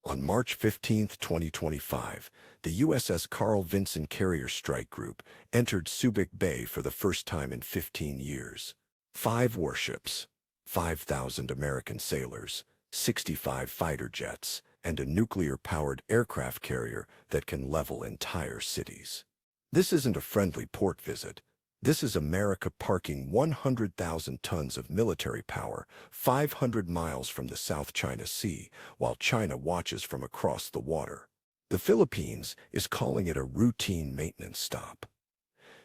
On March 15, 2025, the USS Carl Vinson Carrier Strike Group entered Subic Bay for the first time in 15 years. 5 warships, 5,000 American sailors, 65 fighter jets, and a nuclear-powered aircraft carrier that can level entire cities. This isn't a friendly port visit. This is America parking 100,000 tons of military power 500 miles from the South China Sea, while China watches from across the water. The Philippines is calling it a routine maintenance stop.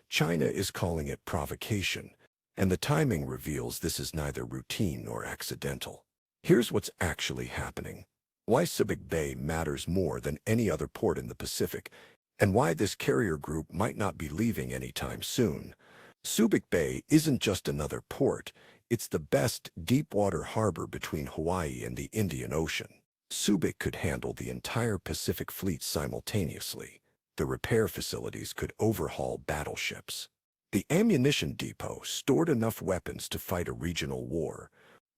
China is calling it provocation, and the timing reveals this is neither routine nor accidental. Here's what's actually happening. Why Subic Bay matters more than any other port in the Pacific, and why this carrier group might not be leaving anytime soon. Subic Bay isn't just another port, it's the best deep-water harbor between Hawaii and the Indian Ocean. Subic could handle the entire Pacific fleet simultaneously. The repair facilities could overhaul battleships. The ammunition depot stored enough weapons to fight a regional war.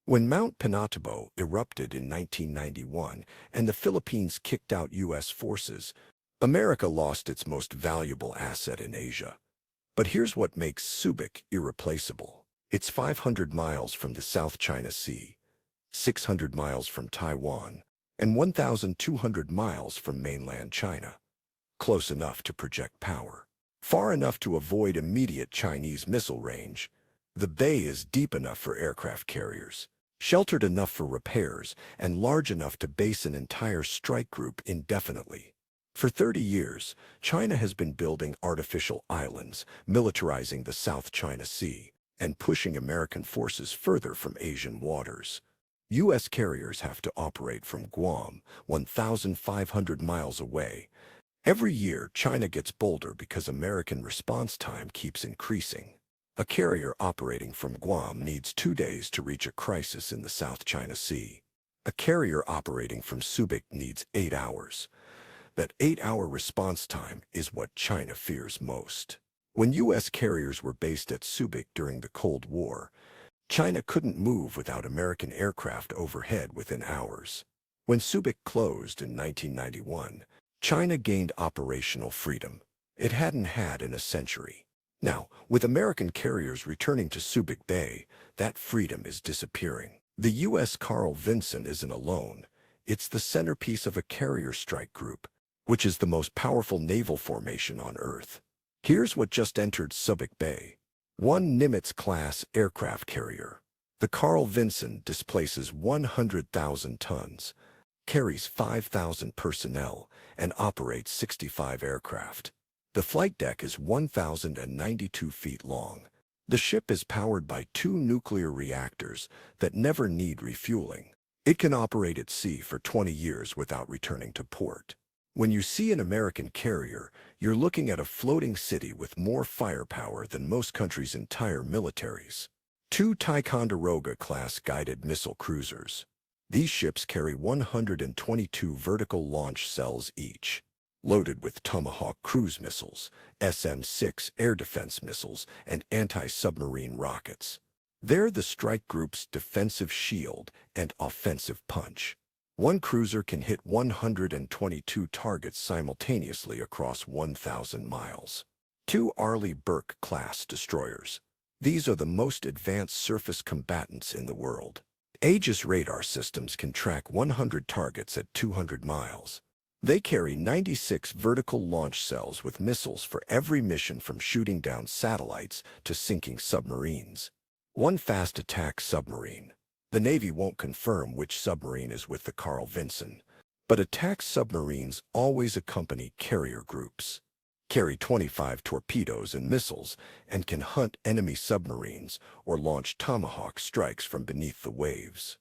When Mount Pinatubo erupted in 1991 and the Philippines kicked out U.S. forces, America lost its most valuable asset in Asia. But here's what makes Subic irreplaceable. It's 500 miles from the South China Sea, 600 miles from Taiwan, and 1,200 miles from mainland China. Close enough to project power. Far enough to avoid immediate Chinese missile range. The bay is deep enough for aircraft carriers, sheltered enough for repairs, and large enough to base an entire strike group indefinitely. For 30 years, China has been building artificial islands, militarizing the South China Sea, and pushing American forces further from Asian waters. U.S. carriers have to operate from Guam, 1,500 miles away. Every year, China gets bolder because American response time keeps increasing. A carrier operating from Guam needs 2 days to reach a crisis in the South China Sea. A carrier operating from Subic needs 8 hours. That 8-hour response time is what China fears most. When U.S. carriers were based at Subic during the Cold War, China couldn't move without American aircraft overhead within hours. When Subic closed in 1991, China gained operational freedom it hadn't had in a century. Now, with American carriers returning to Subic Bay, that freedom is disappearing. The U.S. Carl Vinson isn't alone. It's the centerpiece of a carrier strike group, which is the most powerful naval formation on Earth. Here's what just entered Subic Bay. 1 Nimitz-class aircraft carrier. The Carl Vinson displaces 100,000 tons, carries 5,000 personnel, and operates 65 aircraft. The flight deck is 1,092 feet long. The ship is powered by 2 nuclear reactors that never need refueling. It can operate at sea for 20 years without returning to port. When you see an American carrier, you're looking at a floating city with more firepower than most countries' entire militaries. 2 Ticonderoga-class guided missile cruisers. These ships carry 122 vertical launch cells each, loaded with Tomahawk cruise missiles, SM-6 air defense missiles, and anti-submarine rockets. They're the strike group's defensive shield and offensive punch. 1 cruiser can hit 122 targets simultaneously across 1,000 miles. 2 Arleigh Burke-class destroyers. These are the most advanced surface combatants in the world. Aegis radar systems can track 100 targets at 200 miles. They carry 96 vertical launch cells with missiles for every mission from shooting down satellites to sinking submarines. 1 fast attack submarine. The Navy won't confirm which submarine is with the Carl Vinson, but attack submarines always accompany carrier groups, carry 25 torpedoes and missiles, and can hunt enemy submarines or launch Tomahawk strikes from beneath the waves.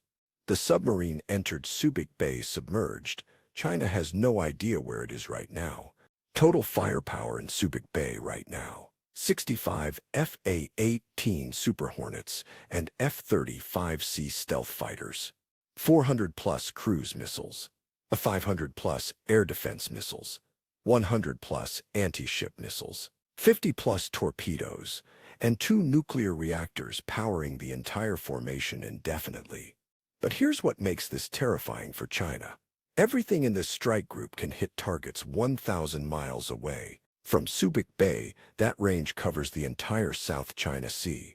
The submarine entered Subic Bay submerged. China has no idea where it is right now. Total firepower in Subic Bay right now: 65 F/A-18 Super Hornets and F-35C stealth fighters, 400-plus cruise missiles, 500-plus air defense missiles, 100-plus anti-ship missiles, 50-plus torpedoes, and 2 nuclear reactors powering the entire formation indefinitely. But here's what makes this terrifying for China. Everything in this strike group can hit targets 1,000 miles away. From Subic Bay, that range covers the entire South China Sea,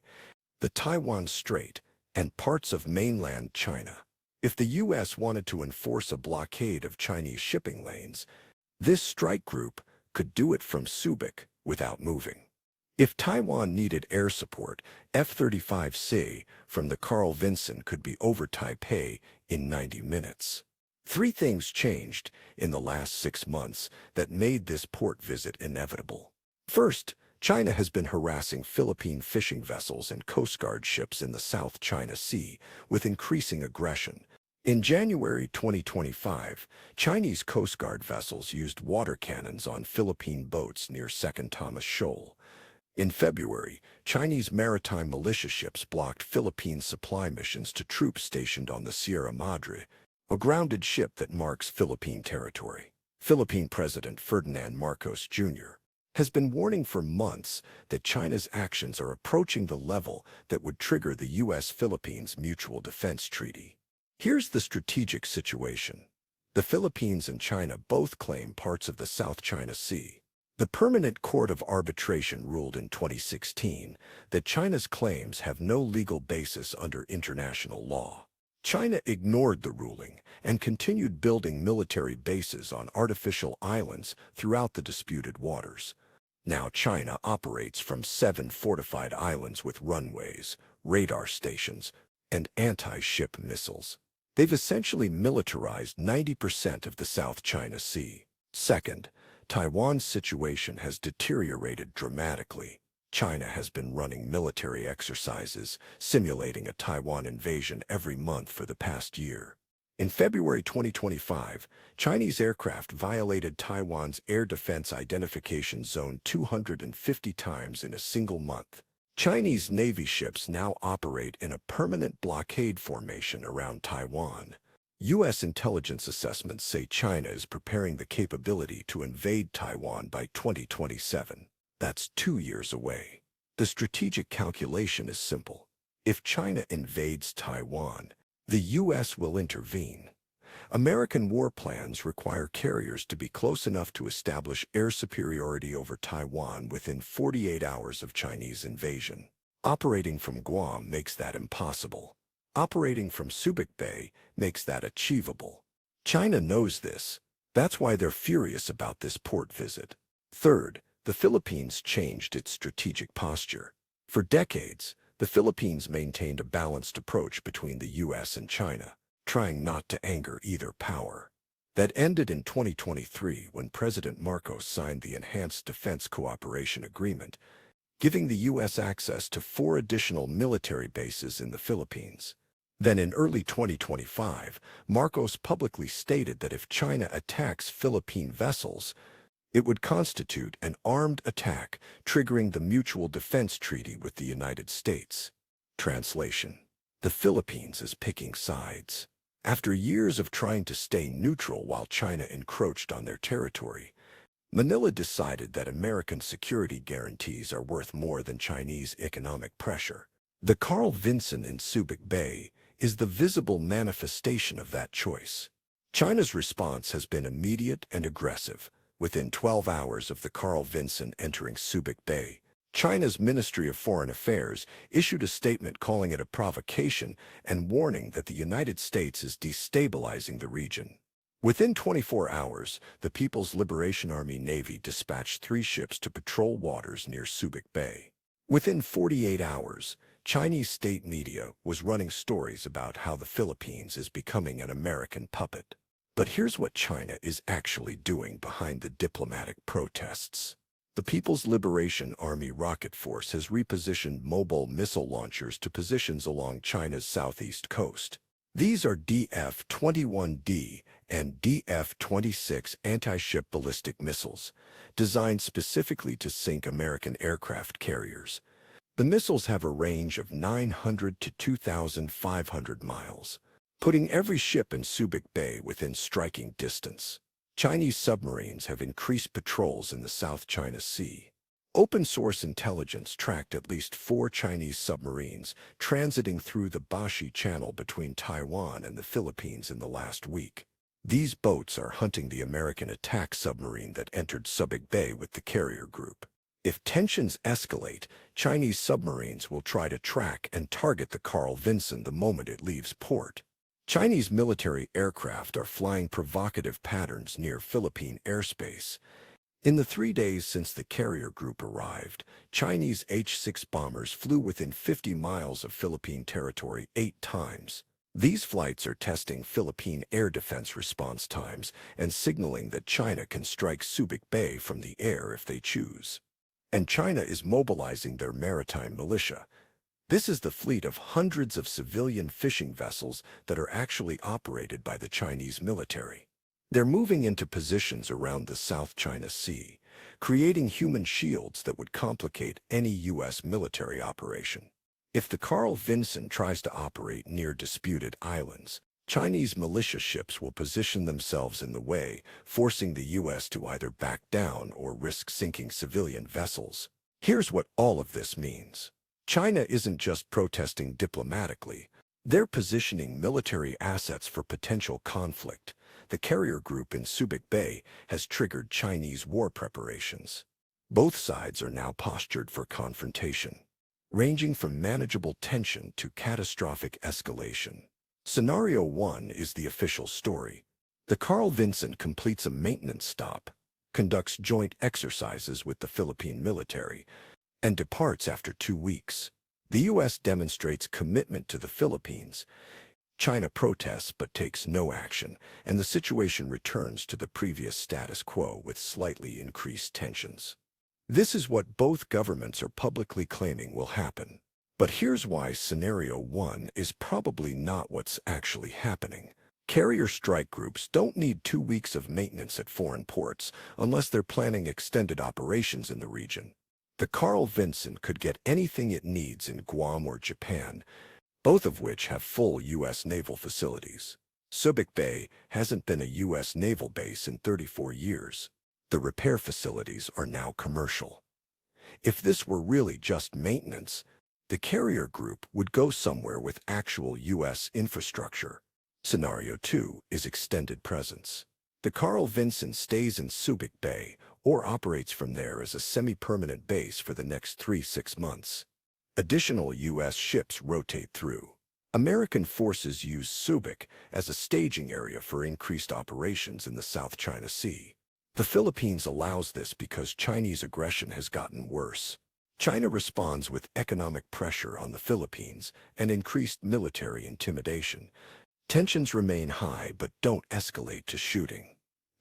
the Taiwan Strait, and parts of mainland China. If the U.S. wanted to enforce a blockade of Chinese shipping lanes, this strike group could do it from Subic without moving. If Taiwan needed air support, F-35C from the Carl Vinson could be over Taipei in 90 minutes. Three things changed in the last 6 months that made this port visit inevitable. First, China has been harassing Philippine fishing vessels and Coast Guard ships in the South China Sea with increasing aggression. In January 2025, Chinese Coast Guard vessels used water cannons on Philippine boats near Second Thomas Shoal. In February, Chinese maritime militia ships blocked Philippine supply missions to troops stationed on the Sierra Madre, a grounded ship that marks Philippine territory. Philippine President Ferdinand Marcos Jr. has been warning for months that China's actions are approaching the level that would trigger the U.S.-Philippines Mutual Defense Treaty. Here's the strategic situation. The Philippines and China both claim parts of the South China Sea. The Permanent Court of Arbitration ruled in 2016 that China's claims have no legal basis under international law. China ignored the ruling and continued building military bases on artificial islands throughout the disputed waters. Now China operates from 7 fortified islands with runways, radar stations, and anti-ship missiles. They've essentially militarized 90% of the South China Sea. Second, Taiwan's situation has deteriorated dramatically. China has been running military exercises, simulating a Taiwan invasion every month for the past year. In February 2025, Chinese aircraft violated Taiwan's Air Defense Identification Zone 250 times in a single month. Chinese Navy ships now operate in a permanent blockade formation around Taiwan. U.S. intelligence assessments say China is preparing the capability to invade Taiwan by 2027. That's 2 years away. The strategic calculation is simple. If China invades Taiwan, the U.S. will intervene. American war plans require carriers to be close enough to establish air superiority over Taiwan within 48 hours of Chinese invasion. Operating from Guam makes that impossible. Operating from Subic Bay makes that achievable. China knows this. That's why they're furious about this port visit. Third, the Philippines changed its strategic posture. For decades, the Philippines maintained a balanced approach between the U.S. and China, trying not to anger either power. That ended in 2023 when President Marcos signed the Enhanced Defense Cooperation Agreement, giving the U.S. access to 4 additional military bases in the Philippines. Then in early 2025, Marcos publicly stated that if China attacks Philippine vessels, it would constitute an armed attack, triggering the Mutual Defense Treaty with the United States. Translation: the Philippines is picking sides. After years of trying to stay neutral while China encroached on their territory, Manila decided that American security guarantees are worth more than Chinese economic pressure. The Carl Vinson in Subic Bay is the visible manifestation of that choice. China's response has been immediate and aggressive. Within 12 hours of the Carl Vinson entering Subic Bay, China's Ministry of Foreign Affairs issued a statement calling it a provocation and warning that the United States is destabilizing the region. Within 24 hours, the People's Liberation Army Navy dispatched 3 ships to patrol waters near Subic Bay. Within 48 hours, Chinese state media was running stories about how the Philippines is becoming an American puppet. But here's what China is actually doing behind the diplomatic protests. The People's Liberation Army Rocket Force has repositioned mobile missile launchers to positions along China's southeast coast. These are DF-21D and DF-26 anti-ship ballistic missiles, designed specifically to sink American aircraft carriers. The missiles have a range of 900 to 2,500 miles, putting every ship in Subic Bay within striking distance. Chinese submarines have increased patrols in the South China Sea. Open-source intelligence tracked at least 4 Chinese submarines transiting through the Bashi Channel between Taiwan and the Philippines in the last week. These boats are hunting the American attack submarine that entered Subic Bay with the carrier group. If tensions escalate, Chinese submarines will try to track and target the Carl Vinson the moment it leaves port. Chinese military aircraft are flying provocative patterns near Philippine airspace. In the 3 days since the carrier group arrived, Chinese H-6 bombers flew within 50 miles of Philippine territory 8 times. These flights are testing Philippine air defense response times and signaling that China can strike Subic Bay from the air if they choose. And China is mobilizing their maritime militia. This is the fleet of hundreds of civilian fishing vessels that are actually operated by the Chinese military. They're moving into positions around the South China Sea, creating human shields that would complicate any U.S. military operation. If the Carl Vinson tries to operate near disputed islands, Chinese militia ships will position themselves in the way, forcing the U.S. to either back down or risk sinking civilian vessels. Here's what all of this means. China isn't just protesting diplomatically. They're positioning military assets for potential conflict. The carrier group in Subic Bay has triggered Chinese war preparations. Both sides are now postured for confrontation, ranging from manageable tension to catastrophic escalation. Scenario 1 is the official story. The Carl Vinson completes a maintenance stop, conducts joint exercises with the Philippine military, and departs after 2 weeks. The U.S. demonstrates commitment to the Philippines. China protests but takes no action, and the situation returns to the previous status quo with slightly increased tensions. This is what both governments are publicly claiming will happen. But here's why Scenario 1 is probably not what's actually happening. Carrier strike groups don't need 2 weeks of maintenance at foreign ports unless they're planning extended operations in the region. The Carl Vinson could get anything it needs in Guam or Japan, both of which have full U.S. naval facilities. Subic Bay hasn't been a U.S. naval base in 34 years. The repair facilities are now commercial. If this were really just maintenance, the carrier group would go somewhere with actual U.S. infrastructure. Scenario 2 is extended presence. The Carl Vinson stays in Subic Bay or operates from there as a semi-permanent base for the next 3-6 months. Additional U.S. ships rotate through. American forces use Subic as a staging area for increased operations in the South China Sea. The Philippines allows this because Chinese aggression has gotten worse. China responds with economic pressure on the Philippines and increased military intimidation. Tensions remain high but don't escalate to shooting.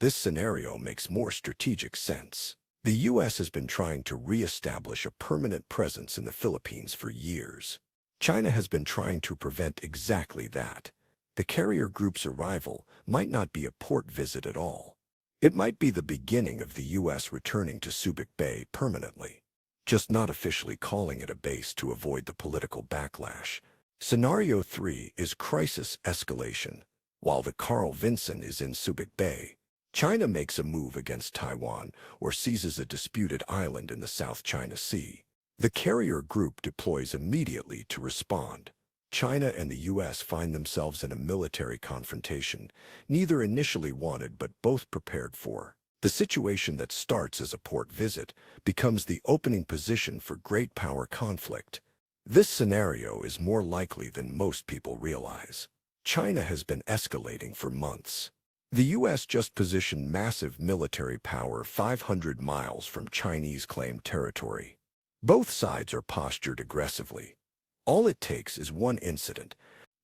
This scenario makes more strategic sense. The U.S. has been trying to re-establish a permanent presence in the Philippines for years. China has been trying to prevent exactly that. The carrier group's arrival might not be a port visit at all. It might be the beginning of the U.S. returning to Subic Bay permanently, just not officially calling it a base to avoid the political backlash. Scenario 3 is crisis escalation. While the Carl Vinson is in Subic Bay, China makes a move against Taiwan or seizes a disputed island in the South China Sea. The carrier group deploys immediately to respond. China and the U.S. find themselves in a military confrontation, neither initially wanted but both prepared for. The situation that starts as a port visit becomes the opening position for great power conflict. This scenario is more likely than most people realize. China has been escalating for months. The U.S. just positioned massive military power 500 miles from Chinese-claimed territory. Both sides are postured aggressively. All it takes is one incident,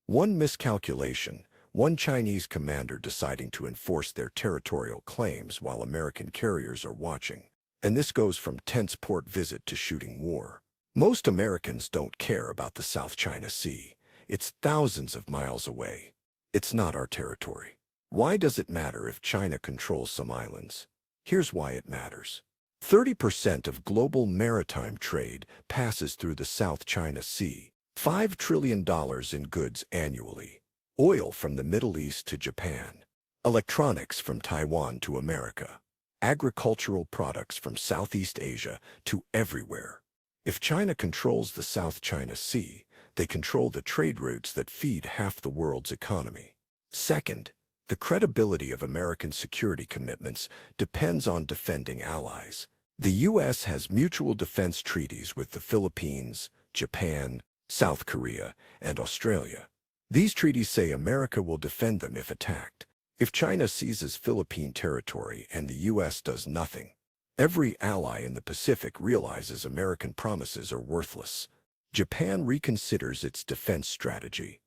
one miscalculation, one Chinese commander deciding to enforce their territorial claims while American carriers are watching. And this goes from tense port visit to shooting war. Most Americans don't care about the South China Sea. It's thousands of miles away. It's not our territory. Why does it matter if China controls some islands? Here's why it matters. 30% of global maritime trade passes through the South China Sea. $5 trillion in goods annually. Oil from the Middle East to Japan. Electronics from Taiwan to America. Agricultural products from Southeast Asia to everywhere. If China controls the South China Sea, they control the trade routes that feed half the world's economy. Second, The credibility of American security commitments depends on defending allies. The U.S. has mutual defense treaties with the Philippines, Japan, South Korea, and Australia. These treaties say America will defend them if attacked. If China seizes Philippine territory and the U.S. does nothing, every ally in the Pacific realizes American promises are worthless. Japan reconsiders its defense strategy.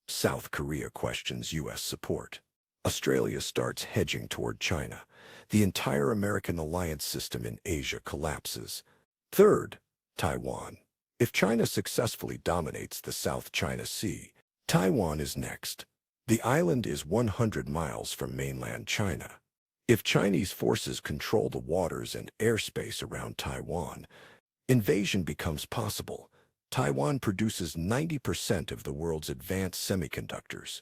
South Korea questions U.S. support. Australia starts hedging toward China. The entire American alliance system in Asia collapses. Third, Taiwan. If China successfully dominates the South China Sea, Taiwan is next. The island is 100 miles from mainland China. If Chinese forces control the waters and airspace around Taiwan, invasion becomes possible. Taiwan produces 90% of the world's advanced semiconductors.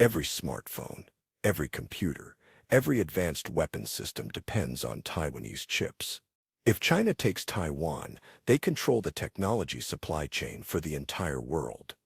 Every smartphone, every computer, every advanced weapon system depends on Taiwanese chips. If China takes Taiwan, they control the technology supply chain for the entire world.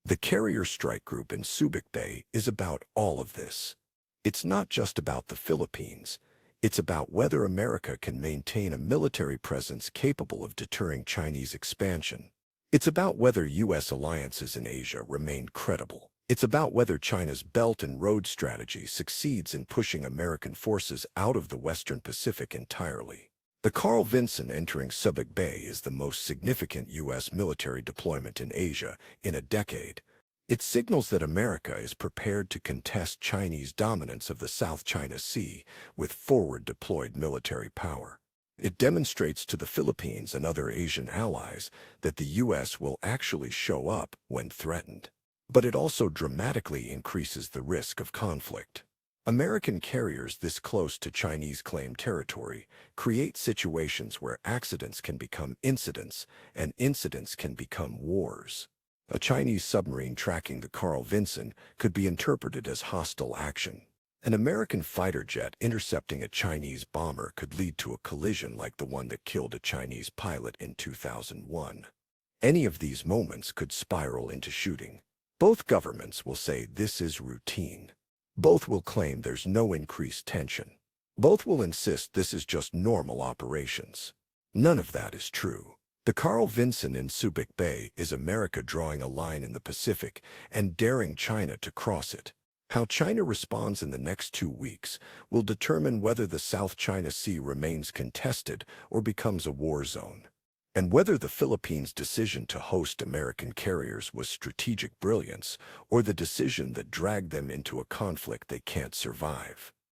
The carrier strike group in Subic Bay is about all of this. It's not just about the Philippines. It's about whether America can maintain a military presence capable of deterring Chinese expansion. It's about whether U.S. alliances in Asia remain credible. It's about whether China's Belt and Road strategy succeeds in pushing American forces out of the Western Pacific entirely. The Carl Vinson entering Subic Bay is the most significant U.S. military deployment in Asia in a decade. It signals that America is prepared to contest Chinese dominance of the South China Sea with forward-deployed military power. It demonstrates to the Philippines and other Asian allies that the U.S. will actually show up when threatened. But it also dramatically increases the risk of conflict. American carriers this close to Chinese claimed territory create situations where accidents can become incidents and incidents can become wars. A Chinese submarine tracking the Carl Vinson could be interpreted as hostile action. An American fighter jet intercepting a Chinese bomber could lead to a collision like the one that killed a Chinese pilot in 2001. Any of these moments could spiral into shooting. Both governments will say this is routine. Both will claim there's no increased tension. Both will insist this is just normal operations. None of that is true. The Carl Vinson in Subic Bay is America drawing a line in the Pacific and daring China to cross it. How China responds in the next 2 weeks will determine whether the South China Sea remains contested or becomes a war zone, and whether the Philippines' decision to host American carriers was strategic brilliance or the decision that dragged them into a conflict they can't survive.